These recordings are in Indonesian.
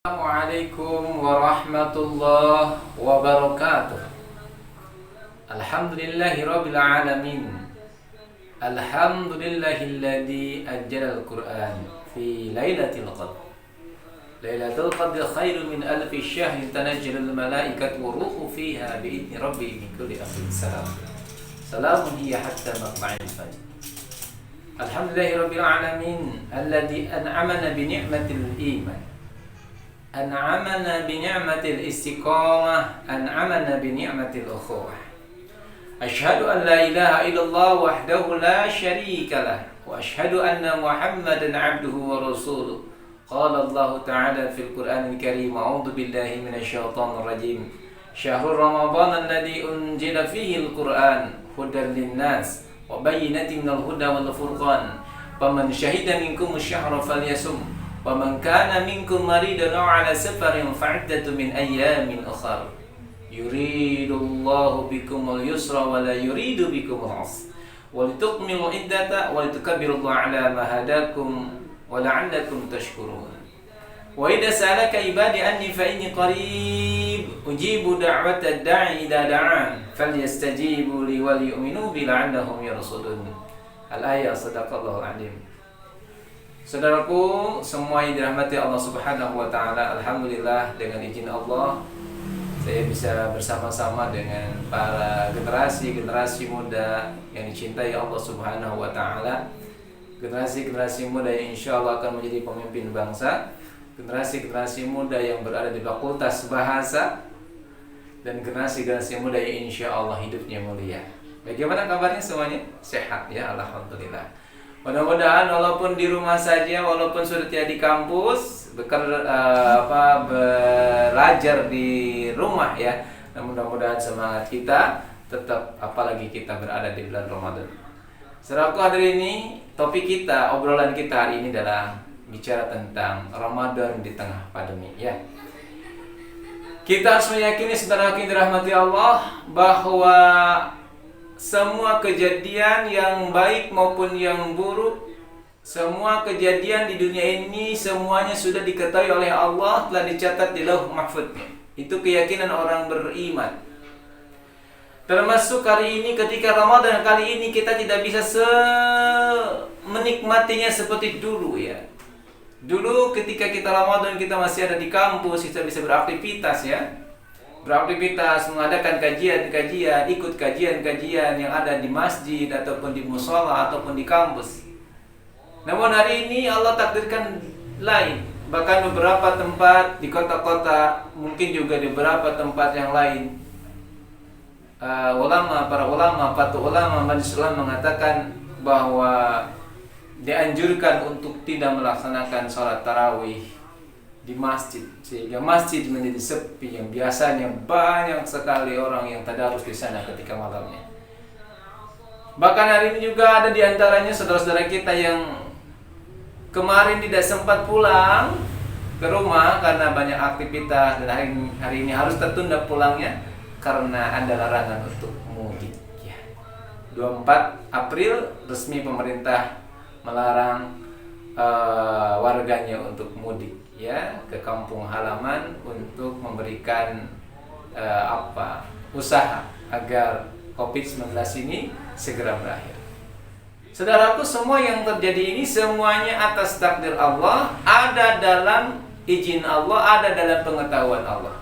Assalamualaikum warahmatullahi wabarakatuh. Alhamdulillahi rabbil alamin. Alhamdulillahilladzi ajjalal Qur'an fi lailatul qadr. Lailatul qadr khairum min alfi syahrin tanazjalul malaikatu waruhu fiha bi'izni rabbihim min kulli amrin salam. Salamun hiya hatta matla'il fajr. Alhamdulillahi rabbil alamin alladzi an'amana bi ni'matil iman. أنعمنا بنعمة الاستقامة أنعمنا بنعمة الأخوة أشهد أن لا إله إلا الله وحده لا شريك له وأشهد أن محمدا عبده ورسوله قال الله تعالى في القرآن الكريم أعوذ بالله من الشيطان الرجيم شهر رمضان الذي أنزل فيه القرآن هدى للناس وبينات من الهدى والفرقان فمن شهد منكم الشهر فليصم وَمَنْ كَانَ مِنْكُمْ مَرِيضًا أَوْ عَلَى سَفَرٍ فَعِدَّةٌ مِنْ أَيَّامٍ أُخَرَ يُرِيدُ اللَّهُ بِكُمُ الْيُسْرَ وَلَا يُرِيدُ بِكُمُ الْعُسْرَ وَلِتُكْمِلُوا الْعِدَّةَ وَلِتُكَبِّرُوا اللَّهَ عَلَى مَا هَدَاكُمْ وَلَعَلَّكُمْ تَشْكُرُونَ وَإِذَا سَأَلَكَ عِبَادِي عَنِّي فَإِنِّي قَرِيبٌ أُجِيبُ دَعْوَةَ الدَّاعِ إِذَا دَعَانِ فَلْيَسْتَجِيبُوا لِي وَلْيُؤْمِنُوا بِي لَعَلَّهُمْ يَرْشُدُونَ. Al-ayat sadaqallahul azim. Saudaraku, semua yang dirahmati Allah Subhanahu wa taala, alhamdulillah dengan izin Allah saya bisa bersama-sama dengan para generasi muda yang dicintai Allah Subhanahu wa taala. Generasi muda yang insyaallah akan menjadi pemimpin bangsa, generasi muda yang berada di fakultas bahasa, dan generasi muda yang insyaallah hidupnya mulia. Bagaimana kabarnya semuanya? Sehat ya, alhamdulillah. Mudah-mudahan walaupun di rumah saja, walaupun sudah tidak di kampus, belajar di rumah ya. Dan mudah-mudahan semangat kita tetap, apalagi kita berada di bulan Ramadan. Saudaraku, hari ini topik kita, obrolan kita hari ini adalah bicara tentang Ramadan di tengah pandemi ya. Kita harus meyakini, saudara yang dirahmati Allah, bahwa semua kejadian yang baik maupun yang buruk, semua kejadian di dunia ini semuanya sudah diketahui oleh Allah, telah dicatat di Lauh Mahfudz. Itu keyakinan orang beriman. Termasuk hari ini, ketika Ramadan kali ini, kita tidak bisa menikmatinya seperti dulu ya. Dulu ketika kita Ramadan, kita masih ada di kampus, kita bisa beraktivitas ya. Beraktivitas, mengadakan kajian-kajian, ikut kajian-kajian yang ada di masjid ataupun di mushola ataupun di kampus. Namun hari ini Allah takdirkan lain. Bahkan beberapa tempat di kota-kota, mungkin juga di beberapa tempat yang lain, para ulama, majelis ulama mengatakan bahwa dianjurkan untuk tidak melaksanakan sholat tarawih di masjid, sehingga masjid menjadi sepi, yang biasanya banyak sekali orang yang tadarus di sana ketika malamnya. Bahkan hari ini juga ada di antaranya saudara-saudara kita yang kemarin tidak sempat pulang ke rumah karena banyak aktivitas, dan hari ini harus tertunda pulangnya karena ada larangan untuk mudik ya. 24 April resmi pemerintah melarang warganya untuk mudik ya ke kampung halaman untuk memberikan usaha agar COVID-19 ini segera berakhir. Saudaraku, semua yang terjadi ini semuanya atas takdir Allah, ada dalam izin Allah, ada dalam pengetahuan Allah.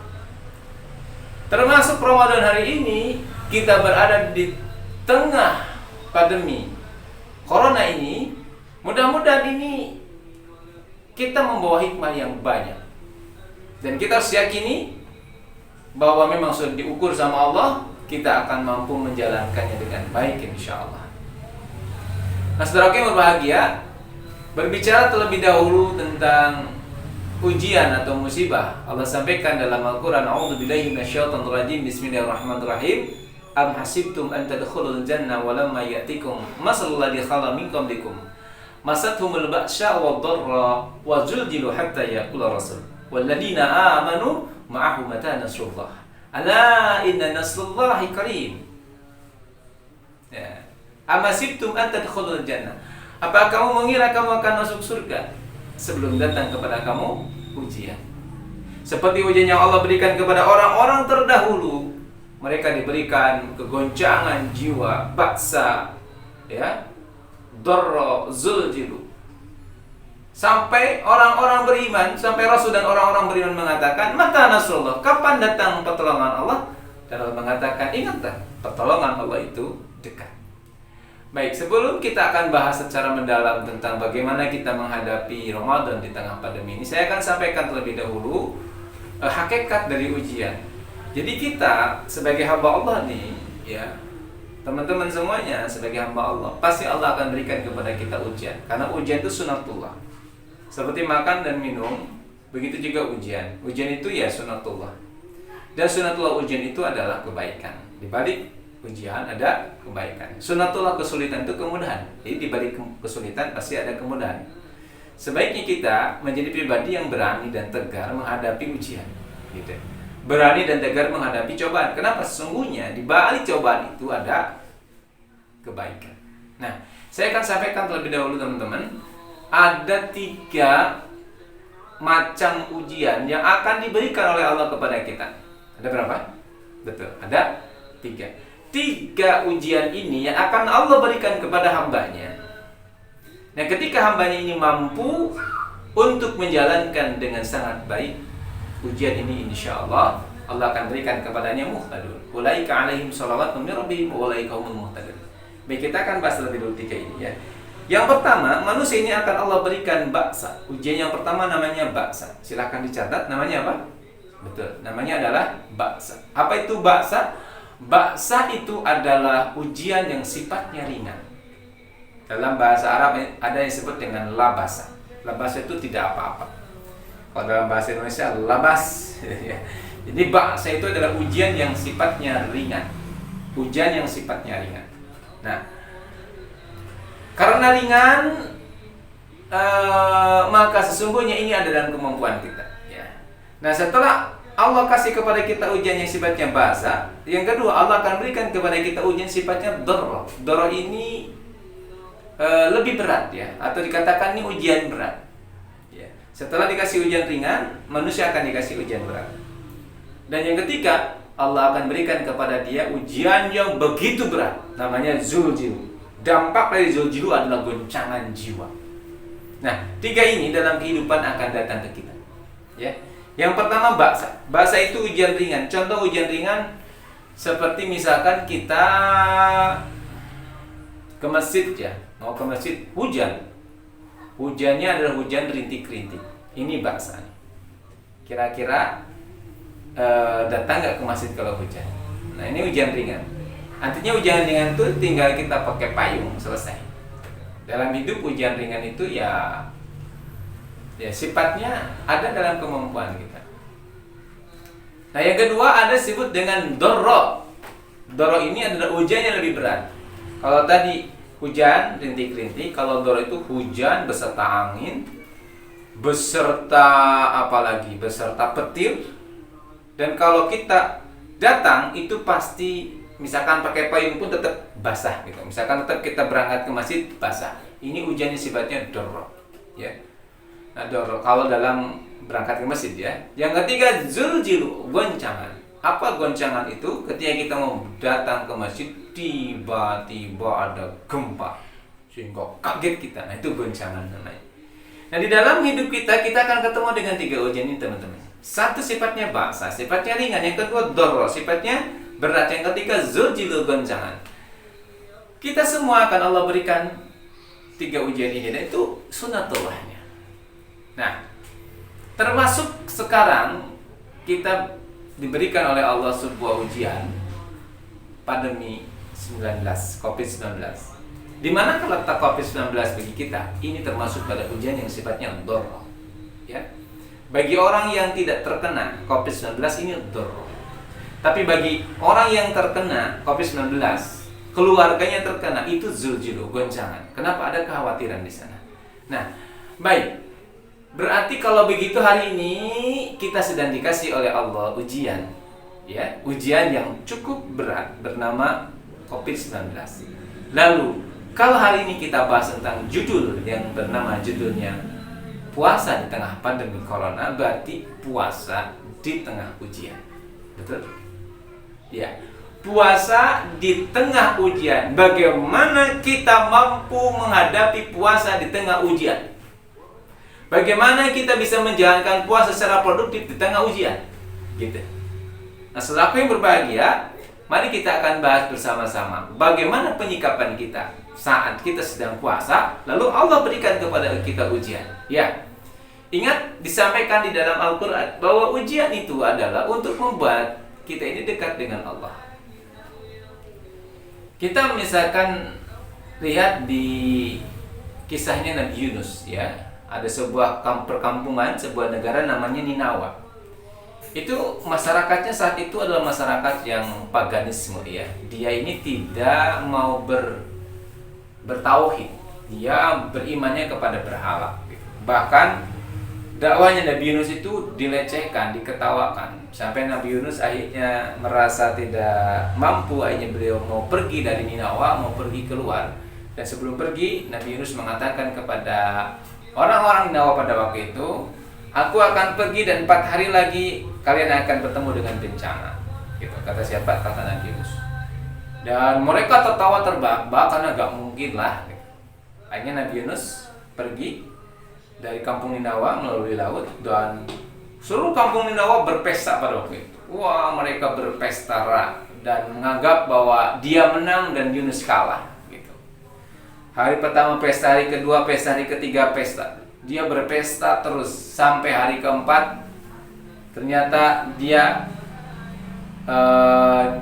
Termasuk Ramadan hari ini, kita berada di tengah pandemi Corona ini. Mudah-mudahan ini kita membawa hikmah yang banyak, dan kita harus yakini bahwa memang sudah diukur sama Allah, kita akan mampu menjalankannya dengan baik insyaallah. Nah, saudara yang berbahagia, berbicara terlebih dahulu tentang ujian atau musibah, Allah sampaikan dalam Al-Quran, A'udzubillahi minasyaitonir rajim, Bismillahirrahmanirrahim. Am hasibtum an tadkhulul jannah wa lamma ya'tikum masalul ladzi khala min qablikum masathumul ba'sya wad-dharra wa zulzilu hatta yaqula rasul walladzina amanu ma'ahu mata nasrullah ala inna nasrullahi qarib. Ya. Amasibtum an tadkhulul jannah. Apa kamu mengira kamu akan masuk surga sebelum datang kepada kamu ujian? Seperti ujian yang Allah berikan kepada orang-orang terdahulu. Mereka diberikan kegoncangan jiwa, baksa, ya, darra, zuljilu. Sampai orang-orang beriman, sampai Rasul dan orang-orang beriman mengatakan, "Mata nasrullah?" Kapan datang pertolongan Allah? Dan Allah mengatakan, ingatlah, pertolongan Allah itu dekat. Baik, sebelum kita akan bahas secara mendalam tentang bagaimana kita menghadapi Ramadan di tengah pandemi ini, saya akan sampaikan terlebih dahulu hakikat dari ujian. Jadi kita sebagai hamba Allah nih, ya, teman-teman semuanya sebagai hamba Allah, pasti Allah akan berikan kepada kita ujian. Karena ujian itu sunatullah. Seperti makan dan minum, begitu juga ujian. Ujian itu ya sunatullah. Dan sunatullah ujian itu adalah kebaikan. Di balik ujian ada kebaikan. Sunatullah kesulitan itu kemudahan. Jadi di balik kesulitan pasti ada kemudahan. Sebaiknya kita menjadi pribadi yang berani dan tegar menghadapi ujian, gitu. Berani dan tegar menghadapi cobaan. Kenapa? Sesungguhnya di balik cobaan itu ada kebaikan. Nah, saya akan sampaikan terlebih dahulu teman-teman, ada 3 macam ujian yang akan diberikan oleh Allah kepada kita. Ada berapa? Betul, ada 3. 3 ujian ini yang akan Allah berikan kepada hambanya. Nah, ketika hambanya ini mampu untuk menjalankan dengan sangat baik ujian ini, insya Allah Allah akan berikan kepadanya muhtadun. Ulaika alaihim shalawatun min rabbihim wa ulaika humul muhtadun. Baik, kita akan bahas lebih dulu 3 ini, ya. Yang pertama, manusia ini akan Allah berikan baksa. Ujian yang pertama namanya baksa. Silahkan dicatat, namanya apa? Betul, namanya adalah baksa. Apa itu baksa? Baksa itu adalah ujian yang sifatnya ringan. Dalam bahasa Arab ada yang disebut dengan labasa. Labasa itu tidak apa-apa. Kalau dalam bahasa Indonesia, labas. Jadi baksa itu adalah ujian yang sifatnya ringan. Ujian yang sifatnya ringan. Nah, karena ringan, maka sesungguhnya ini ada dalam kemampuan kita, ya. Nah, setelah Allah kasih kepada kita ujian yang sifatnya basa, yang kedua Allah akan berikan kepada kita ujian sifatnya darra. Darra ini lebih berat, ya, atau dikatakan ini ujian berat, ya. Setelah dikasih ujian ringan, manusia akan dikasih ujian berat. Dan yang ketiga, Allah akan berikan kepada dia ujian yang begitu berat, namanya zuljilu. Dampak dari zuljilu adalah goncangan jiwa. Nah, 3 ini dalam kehidupan akan datang ke kita, ya. Yang pertama baksa. Baksa itu ujian ringan. Contoh ujian ringan seperti misalkan kita ke masjid, ya, mau ke masjid, hujan. Hujannya adalah hujan rintik-rintik. Ini baksa. Kira-kira datang nggak ke masjid kalau hujan? Nah, ini ujian ringan. Artinya ujian ringan itu tinggal kita pakai payung, selesai. Dalam hidup ujian ringan itu ya sifatnya ada dalam kemampuan kita. Nah, yang kedua ada disebut dengan darra. Darra ini adalah ujian yang lebih berat. Kalau tadi hujan rintik-rintik, kalau darra itu hujan beserta angin, beserta apalagi, beserta petir. Dan kalau kita datang itu pasti misalkan pakai payung pun tetap basah, gitu. Misalkan tetap kita berangkat ke masjid basah. Ini ujiannya sifatnya darra, ya. Nah, darra kalau dalam berangkat ke masjid, ya. Yang ketiga zuljilu, goncangan. Apa goncangan itu? Ketika kita mau datang ke masjid, tiba-tiba ada gempa sehingga kaget kita. Nah, itu goncangan namanya. Nah, di dalam hidup kita akan ketemu dengan 3 ujian ini, teman-teman. Satu sifatnya baksa, sifatnya ringan. Yang kedua darra, sifatnya berat. Yang ketiga zuljilu, goncangan. Kita semua akan Allah berikan 3 ujian ini, dan itu sunatullahnya. Nah, termasuk sekarang kita diberikan oleh Allah sebuah ujian pandemi 19, COVID-19. Di mana letak COVID-19 bagi kita? Ini termasuk pada ujian yang sifatnya darra, ya. Bagi orang yang tidak terkena COVID-19 ini darra. Tapi bagi orang yang terkena COVID-19, keluarganya terkena, itu zuljilu, goncangan. Kenapa? Ada kekhawatiran di sana. Nah, baik. Berarti kalau begitu hari ini kita sedang dikasih oleh Allah ujian, ya, ujian yang cukup berat bernama COVID-19. Lalu, kalau hari ini kita bahas tentang judul yang bernama judulnya puasa di tengah pandemi corona berarti puasa di tengah ujian. Betul? Ya. Puasa di tengah ujian. Bagaimana kita mampu menghadapi puasa di tengah ujian? Bagaimana kita bisa menjalankan puasa secara produktif di tengah ujian? Gitu. Nah, saudaraku yang berbahagia, mari kita akan bahas bersama-sama bagaimana penyikapan kita saat kita sedang puasa, lalu Allah berikan kepada kita ujian. Ya. Ingat disampaikan di dalam Al-Qur'an bahwa ujian itu adalah untuk membuat kita ini dekat dengan Allah. Kita misalkan lihat di kisahnya Nabi Yunus, ya. Ada sebuah perkampungan, sebuah negara namanya Ninawa. Itu masyarakatnya saat itu adalah masyarakat yang paganisme, ya. Dia ini tidak mau bertauhid. Dia berimannya kepada berhala. Bahkan dakwahnya Nabi Yunus itu dilecehkan, diketawakan. Sampai Nabi Yunus akhirnya merasa tidak mampu, akhirnya beliau mau pergi dari Ninawa, mau pergi keluar. Dan sebelum pergi, Nabi Yunus mengatakan kepada orang-orang Ninawa pada waktu itu, aku akan pergi dan 4 hari lagi kalian akan bertemu dengan bencana. Gitu, kata siapa? Kata Nabi Yunus. Dan mereka tertawa terbahak-bahak karena gak mungkin lah. Akhirnya Nabi Yunus pergi dari kampung Ninawa melalui laut, dan seluruh kampung Ninawa berpesta pada waktu itu. Wah, mereka berpesta dan menganggap bahwa dia menang dan Yunus kalah. Gitu. Hari pertama pesta, hari kedua pesta, hari ketiga pesta. Dia berpesta terus sampai hari keempat. Ternyata dia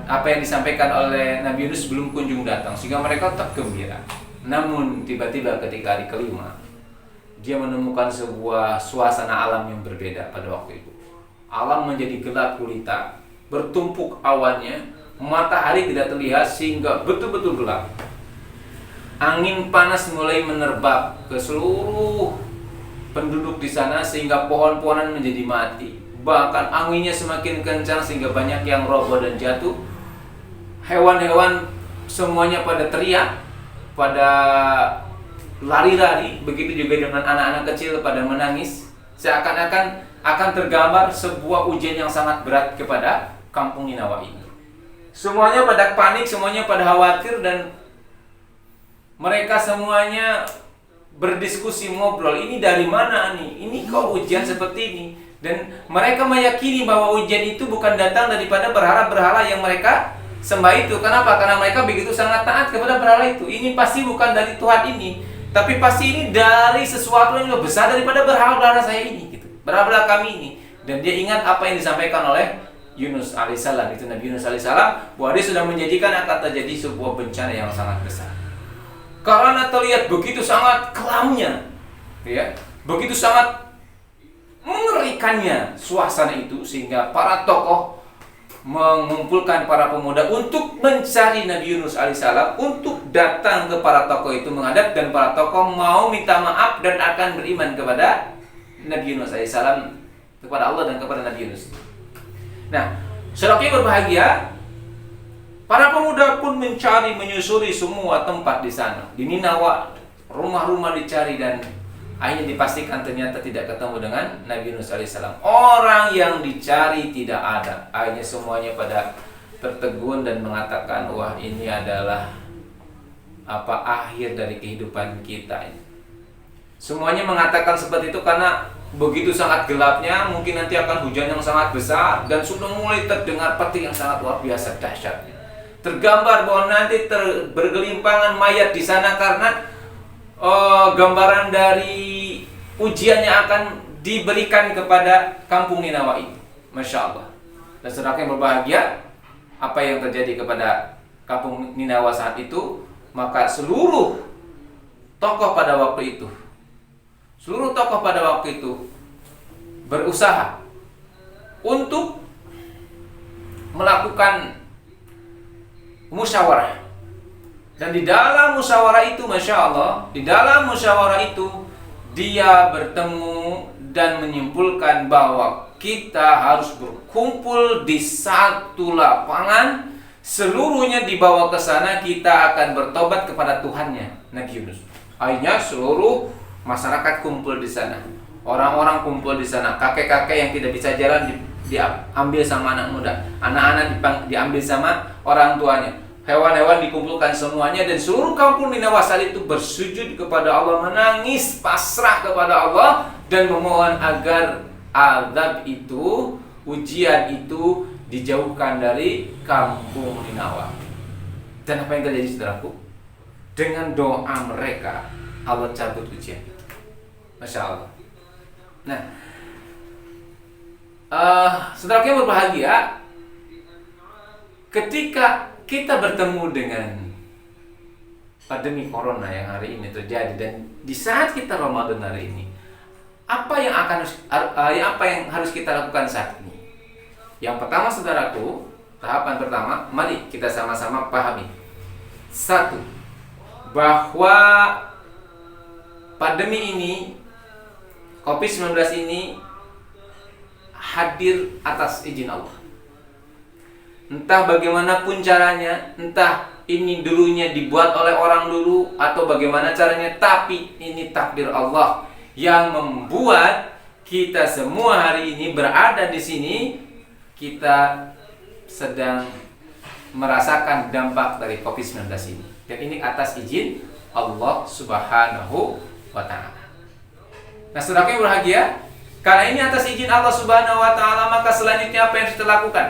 apa yang disampaikan oleh Nabi Yunus belum kunjung datang, sehingga mereka tetap gembira. Namun tiba-tiba ketika hari kelima, dia menemukan sebuah suasana alam yang berbeda pada waktu itu. Alam menjadi gelap gulita, bertumpuk awannya, matahari tidak terlihat sehingga betul-betul gelap. Angin panas mulai menerbang ke seluruh penduduk di sana sehingga pohon-pohonan menjadi mati. Bahkan anginnya semakin kencang sehingga banyak yang roboh dan jatuh. Hewan-hewan semuanya pada teriak, pada lari-lari, begitu juga dengan anak-anak kecil pada menangis. Seakan-akan akan tergambar sebuah ujian yang sangat berat kepada kampung Ninawa ini. Semuanya pada panik, semuanya pada khawatir, dan mereka semuanya berdiskusi, ngobrol, ini dari mana nih? Ini kok ujian seperti ini? Dan mereka meyakini bahwa ujian itu bukan datang daripada berhala-berhala yang mereka sembah itu. Kenapa? Karena mereka begitu sangat taat kepada berhala itu. Ini pasti bukan dari Tuhan ini, tapi pasti ini dari sesuatu yang lebih besar daripada berhala-berhala saya ini, gitu. Berhala kami ini. Dan dia ingat apa yang disampaikan oleh Yunus alaihissalam, itu Nabi Yunus alaihissalam, bahwa dia sudah menjadikan akan terjadi sebuah bencana yang sangat besar. Karena terlihat begitu sangat kelamnya, ya, begitu sangat mengerikannya suasana itu, sehingga para tokoh mengumpulkan para pemuda untuk mencari Nabi Yunus alaihissalam, untuk datang ke para tokoh itu menghadap, dan para tokoh mau minta maaf dan akan beriman kepada Nabi Yunus alaihissalam, kepada Allah dan kepada Nabi Yunus. Nah, saudara yang berbahagia, para pemuda pun mencari, menyusuri semua tempat di sana. Di Ninawa, rumah-rumah dicari, dan akhirnya dipastikan ternyata tidak ketemu dengan Nabi Yunus alaihissalam. Orang yang dicari tidak ada. Akhirnya semuanya pada tertegun dan mengatakan, wah, ini adalah akhir dari kehidupan kita ini. Semuanya mengatakan seperti itu karena begitu sangat gelapnya, mungkin nanti akan hujan yang sangat besar, dan sudah mulai terdengar petir yang sangat luar biasa dahsyatnya. Tergambar bahwa nanti bergelimpangan mayat di sana karena gambaran dari ujian yang akan diberikan kepada kampung Ninawa ini. Masya Allah. Dan saudara yang berbahagia, apa yang terjadi kepada kampung Ninawa saat itu? Maka seluruh tokoh pada waktu itu berusaha untuk melakukan musyawarah. Dan di dalam musyawarah itu, Masya Allah, di dalam musyawarah itu dia bertemu dan menyimpulkan bahwa kita harus berkumpul di satu lapangan, seluruhnya dibawa ke sana, kita akan bertobat kepada Tuhannya, Nabi Yunus. Akhirnya seluruh masyarakat kumpul di sana. Orang-orang kumpul di sana, kakek-kakek yang tidak bisa jalan diambil sama anak muda, anak-anak diambil sama orang tuanya, hewan-hewan dikumpulkan semuanya, dan seluruh kampung Ninawa saat itu bersujud kepada Allah, menangis pasrah kepada Allah dan memohon agar azab itu, ujian itu dijauhkan dari kampung Ninawa. Dan apa yang terjadi, saudaraku? Dengan doa mereka Allah cabut ujian itu. Masya Allah. Nah, saudaraku yang berbahagia, ketika kita bertemu dengan pandemi corona yang hari ini terjadi, dan di saat kita Ramadan hari ini, apa yang harus kita lakukan saat ini? Yang pertama, saudaraku, tahapan pertama, mari kita sama-sama pahami. Satu, bahwa pandemi ini, COVID-19 ini hadir atas izin Allah. Entah bagaimanapun caranya, entah ini dulunya dibuat oleh orang dulu atau bagaimana caranya, tapi ini takdir Allah yang membuat kita semua hari ini berada di sini. Kita sedang merasakan dampak dari COVID-19 ini, dan ini atas izin Allah Subhanahu wa Ta'ala. Nah, saudara yang berbahagia, karena ini atas izin Allah Subhanahu wa Ta'ala, maka selanjutnya apa yang harus kita lakukan?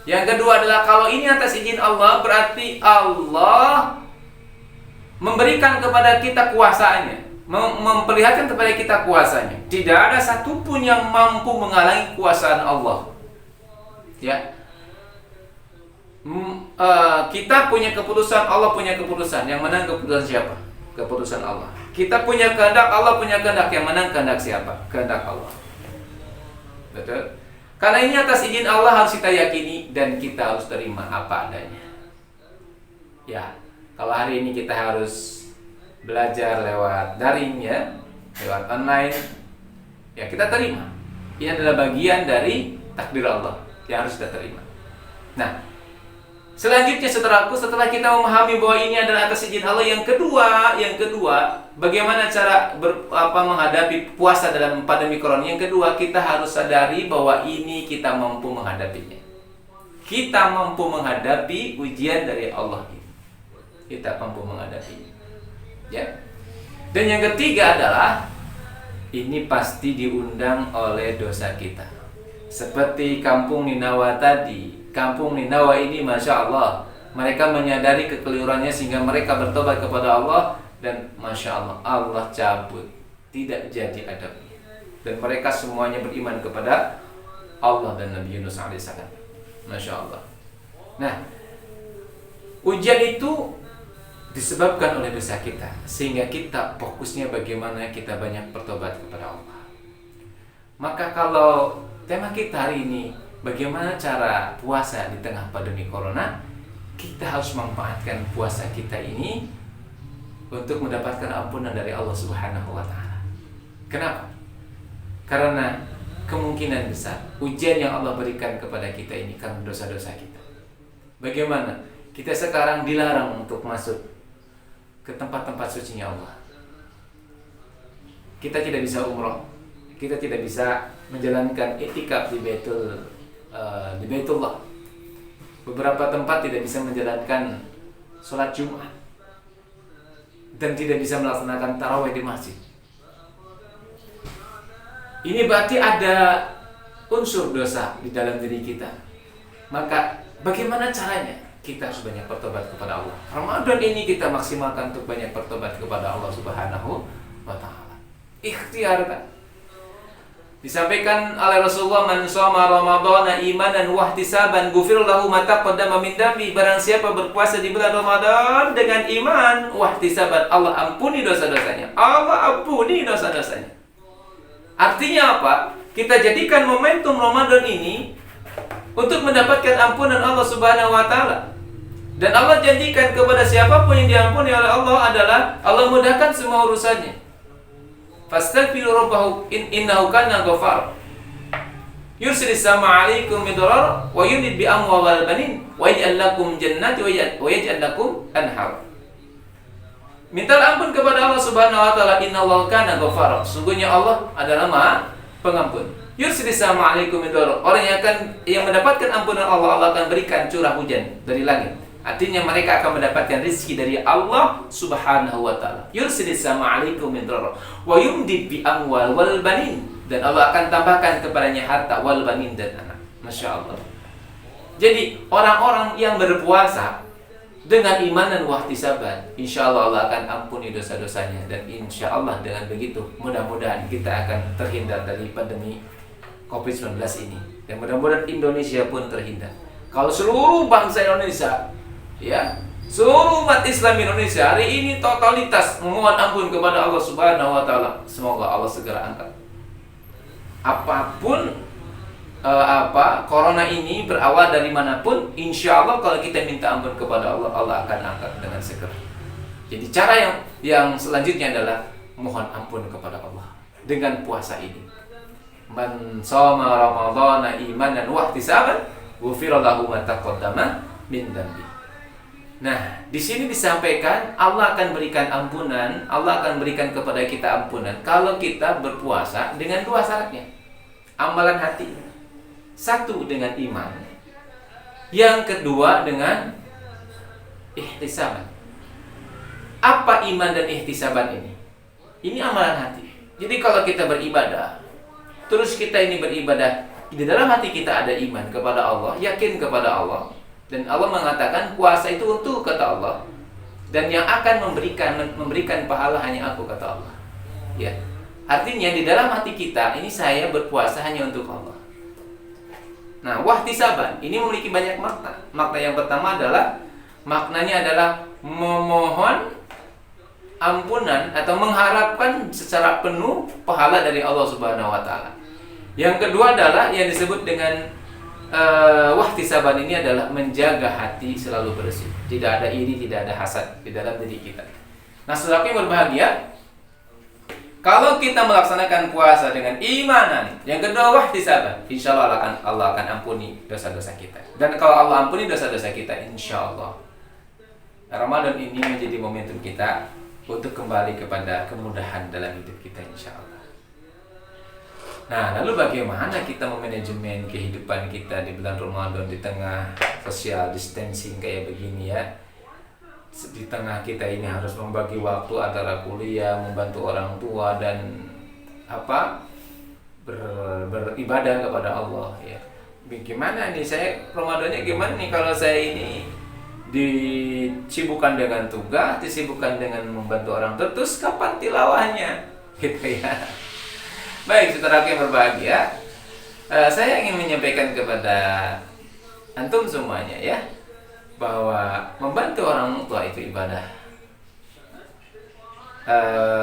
Yang kedua adalah, kalau ini atas izin Allah, berarti Allah memberikan kepada kita kuasanya, memperlihatkan kepada kita kuasanya. Tidak ada satupun yang mampu menghalangi kuasaan Allah. Ya, kita punya keputusan, Allah punya keputusan. Yang menang keputusan siapa? Keputusan Allah. Kita punya kehendak, Allah punya kehendak. Yang menang kehendak siapa? Kehendak Allah. Betul? Karena ini atas izin Allah, harus kita yakini dan kita harus terima apa adanya. Ya, kalau hari ini kita harus belajar lewat daring, ya, lewat online, ya kita terima. Ini adalah bagian dari takdir Allah yang harus kita terima. Nah, selanjutnya, saudaraku, setelah kita memahami bahwa ini adalah atas izin Allah, yang kedua, bagaimana cara menghadapi puasa dalam pandemi corona? Yang kedua, kita harus sadari bahwa ini kita mampu menghadapinya. Kita mampu menghadapi ujian dari Allah ini. Kita mampu menghadapinya. Ya. Dan yang ketiga adalah, ini pasti diundang oleh dosa kita. Seperti kampung Ninawa tadi. Kampung Ninawa ini, Masya Allah, mereka menyadari kekeliruannya sehingga mereka bertobat kepada Allah, dan Masya Allah, Allah cabut, tidak jadi adabnya, dan mereka semuanya beriman kepada Allah dan Nabi Yunus alaihissalam. Masya Allah. Nah, ujian itu disebabkan oleh dosa kita, sehingga kita fokusnya bagaimana kita banyak bertobat kepada Allah. Maka kalau tema kita hari ini, bagaimana cara puasa di tengah pandemi corona, kita harus memanfaatkan puasa kita ini untuk mendapatkan ampunan dari Allah Subhanahu wa Ta'ala. Kenapa? Karena kemungkinan besar ujian yang Allah berikan kepada kita ini karena dosa-dosa kita. Bagaimana? Kita sekarang dilarang untuk masuk ke tempat-tempat sucinya Allah. Kita tidak bisa umroh, kita tidak bisa menjalankan i'tikaf di Baitullah. Beberapa tempat tidak bisa menjalankan sholat Jumat, dan tidak bisa melaksanakan tarawih di masjid. Ini berarti ada unsur dosa di dalam diri kita. Maka bagaimana caranya? Kita harus banyak bertobat kepada Allah. Ramadan ini kita maksimalkan untuk banyak bertobat kepada Allah Subhanahu wa Ta'ala. Ikhtiarkan. Disampaikan oleh Rasulullah, man shoma ramadhana imanan wa ihtisaban ghufira lahu ma taqaddama min dambi. Barang siapa berpuasa di bulan Ramadan dengan iman wa ihtisaban, Allah ampuni dosa-dosanya. Allah ampuni dosa-dosanya. Artinya apa? Kita jadikan momentum Ramadan ini untuk mendapatkan ampunan Allah Subhanahu wa Ta'ala. Dan Allah janjikan kepada siapapun yang diampuni oleh Allah adalah Allah mudahkan semua urusannya. Fastaghfiru rabbakum innahu kana ghafar. Yursilis sama 'alaikum midrar wa yumdid bi amwal wal banin wa yaj'al lakum jannati wa yaj'al lakum anhar. Mintalah ampun kepada Allah Subhanahu wa taala. Innallaha kana ghafara. Sungguhnya Allah adalah Maha Pengampun. Yursilis sama alaikum midor. Orang yang mendapatkan ampunan Allah, Allah akan berikan curah hujan dari langit. Artinya mereka akan mendapatkan rezeki dari Allah Subhanahu wa taala. Yursilis sama alaikum midor. Wa yumdid bi amwal wal banin. Dan Allah akan tambahkan kepadanya harta wal banin dan anak. Masya Allah. Jadi orang-orang yang berpuasa dengan iman dan wahtisaban, insya Allah Allah akan ampuni dosa-dosanya. Dan insya Allah dengan begitu mudah-mudahan kita akan terhindar dari pandemi COVID-19 ini. Dan mudah-mudahan Indonesia pun terhindar. Kalau seluruh bangsa Indonesia, ya, seluruh umat Islam Indonesia hari ini totalitas memohon ampun kepada Allah Subhanahu wa taala, semoga Allah segera angkat. Apapun corona ini berawal dari manapun, insya Allah kalau kita minta ampun kepada Allah, Allah akan angkat dengan segera. Jadi cara yang selanjutnya adalah mohon ampun kepada Allah dengan puasa ini. Man shoma ramadhana imanan wa ihtisaban ghufira lahu ma taqaddama min dhanbi. Nah, di sini disampaikan Allah akan berikan ampunan, Allah akan berikan kepada kita ampunan kalau kita berpuasa dengan dua syaratnya. Amalan hati. Satu dengan iman, yang kedua dengan ihtisaban. Apa iman dan ihtisaban ini? Ini amalan hati. Jadi kalau kita beribadah, terus kita ini beribadah, di dalam hati kita ada iman kepada Allah, yakin kepada Allah, dan Allah mengatakan puasa itu untuk kata Allah, dan yang akan memberikan pahala hanya aku kata Allah. Ya, artinya di dalam hati kita ini saya berpuasa hanya untuk Allah. Nah, wahtisaban ini memiliki banyak makna. Makna yang pertama adalah maknanya adalah memohon ampunan atau mengharapkan secara penuh pahala dari Allah Subhanahu wa taala. Yang kedua adalah yang disebut dengan wahtisaban ini adalah menjaga hati selalu bersih. Tidak ada iri, tidak ada hasad di dalam diri kita. Nah, saudaraku yang berbahagia, kalau kita melaksanakan puasa dengan imanan, yang kedua wahtisaban, insya Allah Allah akan ampuni dosa-dosa kita. Dan kalau Allah ampuni dosa-dosa kita, insya Allah Ramadan ini menjadi momentum kita untuk kembali kepada kemudahan dalam hidup kita, insya Allah. Nah, lalu bagaimana kita memanajemen kehidupan kita di bulan Ramadan di tengah social distancing kayak begini ya? Di tengah kita ini harus membagi waktu antara kuliah, membantu orang tua dan beribadah kepada Allah ya. Gimana nih saya Ramadannya gimana nih kalau saya ini disibukkan dengan tugas, disibukkan dengan membantu orang tua, terus kapan tilawahnya? Gitu ya. Baik, saudara yang berbahagia, saya ingin menyampaikan kepada antum semuanya ya, bahwa membantu orang tua itu ibadah.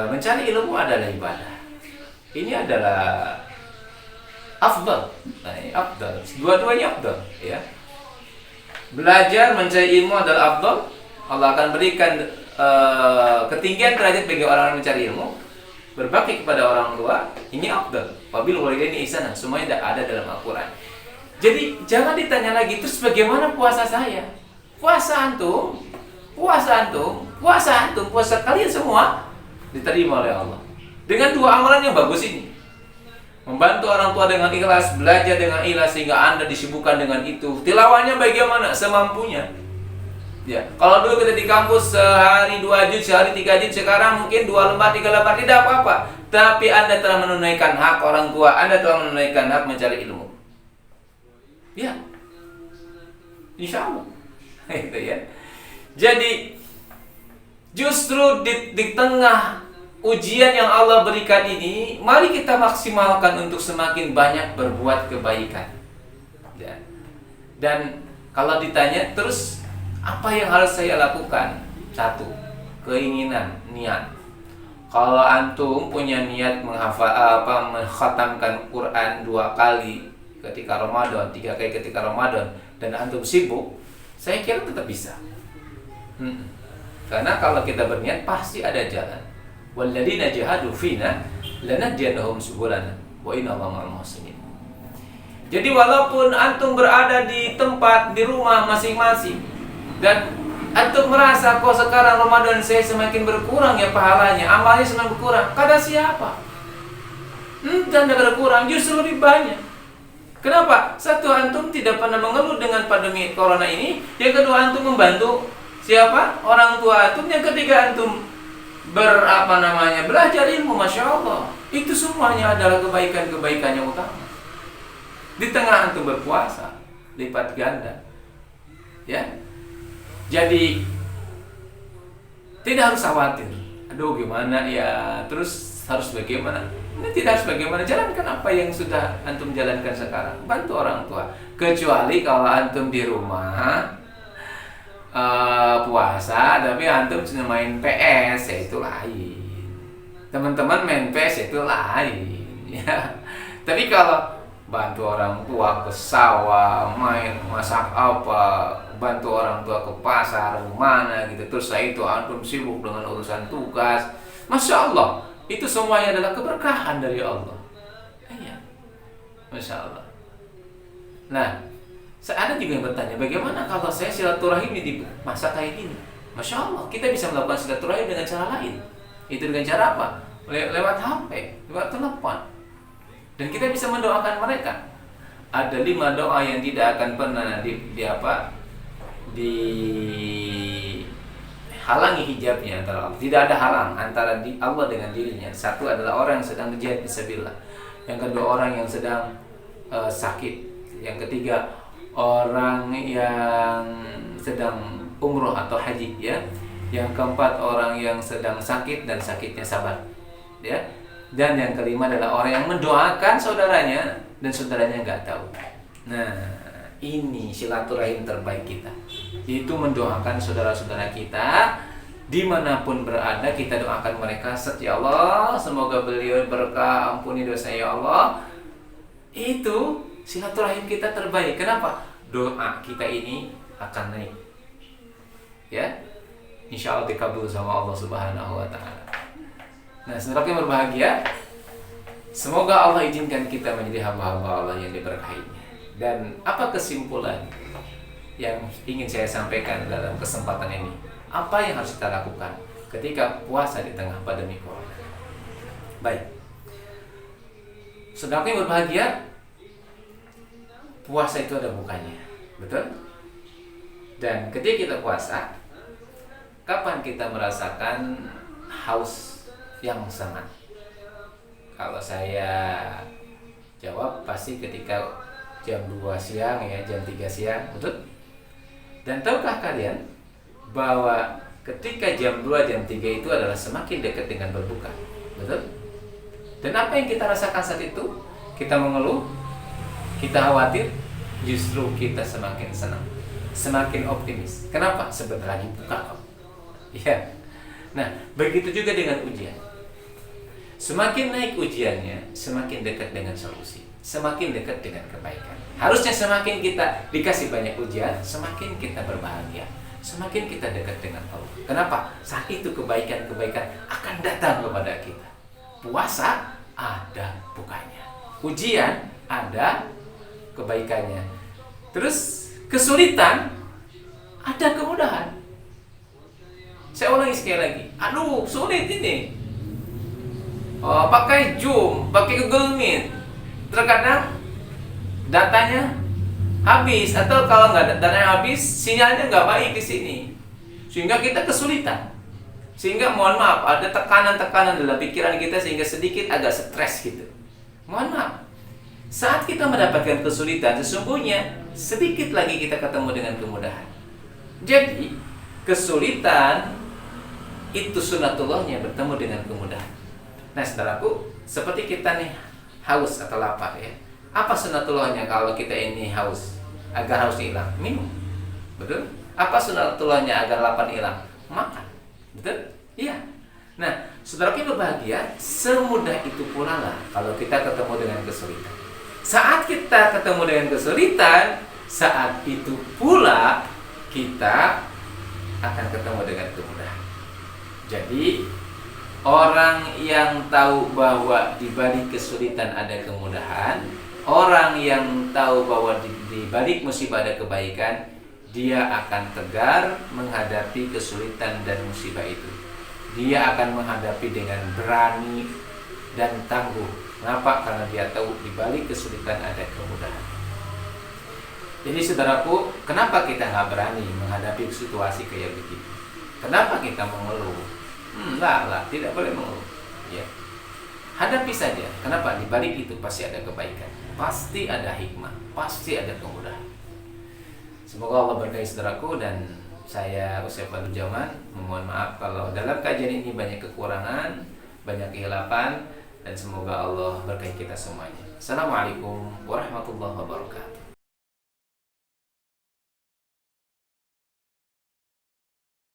Mencari ilmu adalah ibadah. Ini adalah afdal. Afdal. Dua-duanya afdal, ya. Belajar mencari ilmu adalah afdal. Allah akan berikan ketinggian derajat bagi orang yang mencari ilmu. Berbakti kepada orang tua, ini afdal. Wabil walidaini ihsanan, semuanya ada dalam Al-Qur'an. Jadi jangan ditanya lagi, terus bagaimana puasa saya? Puasa antum, puasa kalian semua diterima oleh Allah dengan dua amalan yang bagus ini. Membantu orang tua dengan ikhlas, belajar dengan ikhlas sehingga Anda disibukkan dengan itu. Tilawahnya bagaimana? Semampunya. Ya, kalau dulu kita di kampus sehari 2 juz, sehari 3 juz, sekarang mungkin 2 lembar, 3 lembar, tidak apa-apa. Tapi Anda telah menunaikan hak orang tua, Anda telah menunaikan hak mencari ilmu. Ya, insya Allah. Itu ya. Jadi justru di tengah ujian yang Allah berikan ini, mari kita maksimalkan untuk semakin banyak berbuat kebaikan. Ya. Dan kalau ditanya terus apa yang harus saya lakukan? Satu, keinginan, niat. Kalau antum punya niat mengkhatamkan Quran 2 kali ketika Ramadan, 3 kali ketika Ramadan, dan antum sibuk, saya kira tetap bisa. Karena kalau kita berniat pasti ada jalan. Walladzina jahadu fina lanahdiyannahum subulana wa innallaha ma'al muhsinin. Jadi walaupun antum berada di tempat di rumah masing-masing dan Antum merasa kok sekarang Ramadan saya semakin berkurang ya pahalanya, amalnya semakin berkurang. Kata siapa? Dan berkurang, justru lebih banyak. Kenapa? Satu, antum tidak pernah mengeluh dengan pandemi corona ini. Yang kedua, antum membantu siapa? Orang tua antum. Yang ketiga, antum belajar ilmu. Masya Allah. Itu semuanya adalah kebaikan-kebaikan yang utama. Di tengah antum berpuasa, lipat ganda. Ya. Jadi tidak harus khawatir. Aduh gimana ya, terus harus bagaimana? Ini tidak harus bagaimana, jalankan apa yang sudah antum jalankan sekarang. Bantu orang tua. Kecuali kalau antum di rumah puasa, tapi antum cuma main PS, ya itu lain. Teman-teman main PS itu lain. Ya. Tapi kalau bantu orang tua ke sawah, main masak apa, bantu orang tua ke pasar, kemana gitu. Terus setelah itu antum sibuk dengan urusan tugas. Masya Allah, itu semuanya adalah keberkahan dari Allah. Iya, Masya Allah. Nah, ada juga yang bertanya, bagaimana kalau saya silaturahim di masa kayak gini? Masya Allah, kita bisa melakukan silaturahim dengan cara lain. Itu dengan cara apa? Lewat HP, lewat telepon. Dan kita bisa mendoakan mereka. Ada 5 doa yang tidak akan pernah dihalangi hijabnya antara Allah. Tidak ada halang antara Allah dengan dirinya. Satu adalah orang yang sedang berjihad fisabilillah. Yang kedua orang yang sedang sakit. Yang ketiga orang yang sedang umroh atau haji, ya. Yang keempat orang yang sedang sakit dan sakitnya sabar, ya. Dan yang kelima adalah orang yang mendoakan saudaranya dan saudaranya nggak tahu. Nah, ini silaturahim terbaik kita, yaitu mendoakan saudara-saudara kita dimanapun berada. Kita doakan mereka, ya Allah, semoga beliau berkah, ampuni dosa ya Allah. Itu silaturahim kita terbaik. Kenapa? Doa kita ini akan naik, ya, insya Allah dikabul sama Allah Subhanahu wa Ta'ala. Nah, saudara yang berbahagia, semoga Allah izinkan kita menjadi hamba-hamba Allah yang diberkahinya. Dan apa kesimpulan yang ingin saya sampaikan dalam kesempatan ini? Apa yang harus kita lakukan ketika puasa di tengah pandemi corona? Baik, saudara yang berbahagia, puasa itu ada bukanya, betul? Dan ketika kita puasa, kapan kita merasakan haus yang sangat? Kalau saya jawab pasti ketika jam 2 siang, ya, jam 3 siang, betul? Dan tahukah kalian bahwa ketika jam 2, jam 3 itu adalah semakin dekat dengan berbuka, betul? Dan apa yang kita rasakan saat itu? Kita mengeluh, kita khawatir, justru kita semakin senang, semakin optimis. Kenapa? Sebentar lagi buka kok. Ya. Nah, begitu juga dengan ujian. Semakin naik ujiannya, semakin dekat dengan solusi, semakin dekat dengan kebaikan. Harusnya semakin kita dikasih banyak ujian, semakin kita berbahagia, semakin kita dekat dengan Allah. Kenapa? Saat itu kebaikan-kebaikan akan datang kepada kita. Puasa ada bukanya, ujian ada kebaikannya. Terus kesulitan ada kemudahan. Saya ulangi sekali lagi. Aduh, sulit ini. Pakai Zoom, pakai Google Meet. Terkadang datanya habis, atau kalau nggak datanya habis, sinyalnya nggak baik di sini, sehingga kita kesulitan. Sehingga mohon maaf, ada tekanan-tekanan dalam pikiran kita sehingga sedikit agak stres gitu. Mohon maaf. Saat kita mendapatkan kesulitan, sesungguhnya sedikit lagi kita ketemu dengan kemudahan. Jadi kesulitan itu sunatullahnya bertemu dengan kemudahan. Nah, saudaraku, seperti kita nih haus atau lapar, ya. Apa sunatullahnya kalau kita ini haus? Agar haus hilang, minum. Betul? Apa sunatullahnya agar lapar hilang? Makan. Betul? Iya. Nah, saudaraku yang berbahagia, semudah itu pula lah kalau kita ketemu dengan kesulitan. Saat kita ketemu dengan kesulitan, saat itu pula kita akan ketemu dengan kemudahan. Jadi orang yang tahu bahwa di balik kesulitan ada kemudahan, orang yang tahu bahwa di balik musibah ada kebaikan, dia akan tegar menghadapi kesulitan dan musibah itu. Dia akan menghadapi dengan berani dan tangguh. Kenapa? Karena dia tahu di balik kesulitan ada kemudahan. Jadi saudaraku, kenapa kita nggak berani menghadapi situasi kayak begitu? Kenapa kita mengeluh? Tidak boleh mengeluh. Ya. Hadapi saja. Kenapa? Di balik itu pasti ada kebaikan, pasti ada hikmah, pasti ada kemudahan. Semoga Allah berkahi saudaraku, dan saya Utsaiz Jaman memohon maaf kalau dalam kajian ini banyak kekurangan, banyak kehilapan, dan semoga Allah berkahi kita semuanya. Assalamualaikum warahmatullahi wabarakatuh.